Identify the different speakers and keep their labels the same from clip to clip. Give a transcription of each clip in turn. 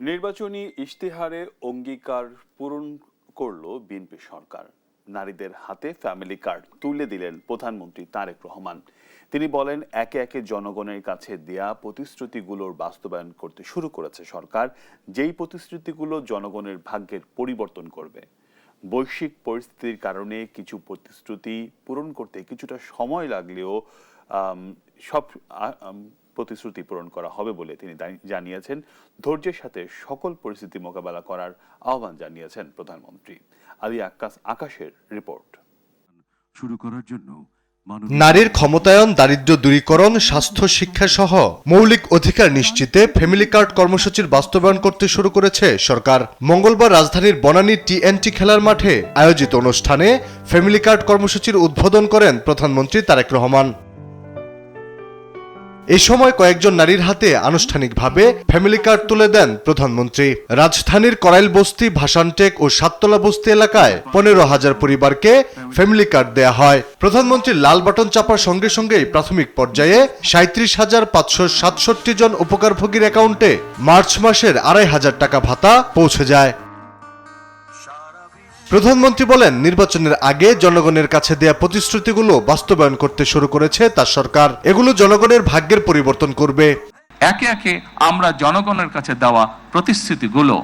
Speaker 1: নির্বাচনী ইশতেহারে অঙ্গীকার পূরণ করল বিএনপি সরকার। নারীদের হাতে ফ্যামিলি কার্ড তুলে দিলেন প্রধানমন্ত্রী তারেক রহমান। তিনি বলেন, একে একে জনগণের কাছে দেয়া প্রতিশ্রুতিগুলোর বাস্তবায়ন করতে শুরু করেছে সরকার, যেই প্রতিশ্রুতিগুলো জনগণের ভাগ্যের পরিবর্তন করবে। বৈশ্বিক পরিস্থিতির কারণে কিছু প্রতিশ্রুতি পূরণ করতে কিছুটা সময় লাগলেও সব প্রতিশ্রুতি পূরণ করা হবে বলে তিনি জানিয়েছেন। ধৈর্যের সাথে সকল পরিস্থিতি মোকাবেলা করার আহ্বান জানিয়েছেন প্রধানমন্ত্রী। আলী আকাশের রিপোর্ট।
Speaker 2: শুরু করার জন্য
Speaker 3: নারীর ক্ষমতায়ন, দারিদ্র্য দূরীকরণ, স্বাস্থ্য, শিক্ষা সহ মৌলিক অধিকার নিশ্চিতে ফ্যামিলি কার্ড কর্মসূচির বাস্তবায়ন করতে শুরু করেছে সরকার। মঙ্গলবার রাজধানীর বনানী টি&টি খেলার মাঠে আয়োজিত অনুষ্ঠানে ফ্যামিলি কার্ড কর্মসূচির উদ্বোধন করেন প্রধানমন্ত্রী তারেক রহমান। এই সময় কয়েকজন নারীর হাতে আনুষ্ঠানিকভাবে ফ্যামিলি কার্ড তুলে দেন প্রধানমন্ত্রী। রাজধানীর করাইল বস্তি, ভাসানটেক ও সাততলা বস্তি এলাকায় 15,000 পরিবারকে ফ্যামিলি কার্ড দেয়া হয়। প্রধানমন্ত্রীর লাল বাটন চাপার সঙ্গে সঙ্গেই প্রাথমিক পর্যায়ে 37,567 জন উপকারভোগীর অ্যাকাউন্টে মার্চ মাসের 2,500 টাকা ভাতা পৌঁছে যায়। প্রধানমন্ত্রী বলেন, নির্বাচনের আগে জনগণের কাছে দেয়া প্রতিশ্রুতিগুলো বাস্তবায়ন করতে শুরু করেছে তার সরকার। এগুলো জনগণের ভাগ্যের পরিবর্তন করবে।
Speaker 4: একে একে আমরা জনগণের কাছে দেওয়া প্রতিশ্রুতিগুলো,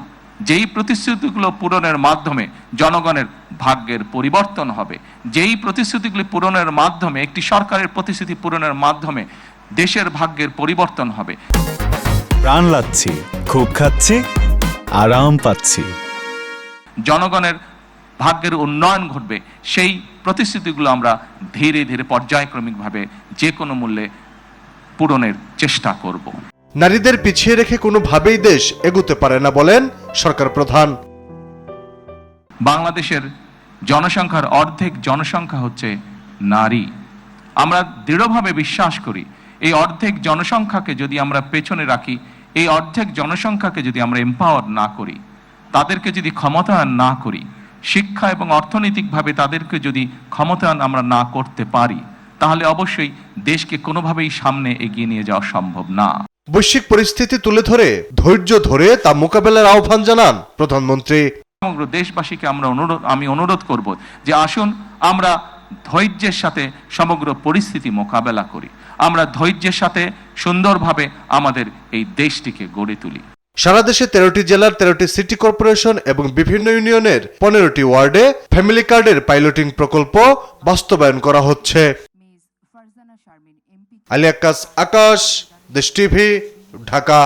Speaker 4: যেই প্রতিশ্রুতিগুলো পূরণের মাধ্যমে জনগণের ভাগ্যের পরিবর্তন হবে, যেই প্রতিশ্রুতিগুলি পূরণের মাধ্যমে, একটি সরকারের প্রতিশ্রুতি পূরণের মাধ্যমে দেশের ভাগ্যের পরিবর্তন হবে।
Speaker 5: প্রাণ লাচ্ছি, খুব খাচ্ছি, আরাম পাচ্ছি,
Speaker 4: জনগণের ভাগ্যের উন্নয়ন ঘটবে, সেই প্রতিশ্রুতিগুলো আমরা ধীরে ধীরে পর্যায়ক্রমিকভাবে যে কোনো মূল্যে পূরণের চেষ্টা করব।
Speaker 3: নারীদের পিছিয়ে রেখে কোনোভাবেই দেশ এগুতে পারে না বলেন সরকার প্রধান।
Speaker 4: বাংলাদেশের জনসংখ্যার অর্ধেক জনসংখ্যা হচ্ছে নারী। আমরা দৃঢ়ভাবে বিশ্বাস করি, এই অর্ধেক জনসংখ্যাকে যদি আমরা পেছনে রাখি, এই অর্ধেক জনসংখ্যাকে যদি আমরা এম্পাওয়ার না করি, তাদেরকে যদি ক্ষমতায়ন না করি, শিক্ষা এবং অর্থনৈতিকভাবে তাদেরকে যদি ক্ষমতায়ন আমরা না করতে পারি, তাহলে অবশ্যই দেশকে কোনোভাবেই সামনে এগিয়ে নিয়ে যাওয়া সম্ভব না।
Speaker 3: বৈশ্বিক পরিস্থিতি তুলে ধরে ধৈর্য ধরে তা মোকাবেলার আহ্বান জানান প্রধানমন্ত্রী।
Speaker 4: সমগ্র দেশবাসীকে আমি অনুরোধ করব যে আসুন আমরা ধৈর্যের সাথে সমগ্র পরিস্থিতি মোকাবেলা করি, আমরা ধৈর্যের সাথে সুন্দরভাবে আমাদের এই দেশটিকে গড়ে তুলি।
Speaker 3: সারা দেশে 13টি জেলার 13টি সিটি কর্পোরেশন এবং বিভিন্ন ইউনিয়নের 15টি ওয়ার্ডে ফ্যামিলি কার্ডের পাইলটিং প্রকল্প বাস্তবায়ন করা হচ্ছে। আলী আকাশ, দেশ টিভি, ঢাকা।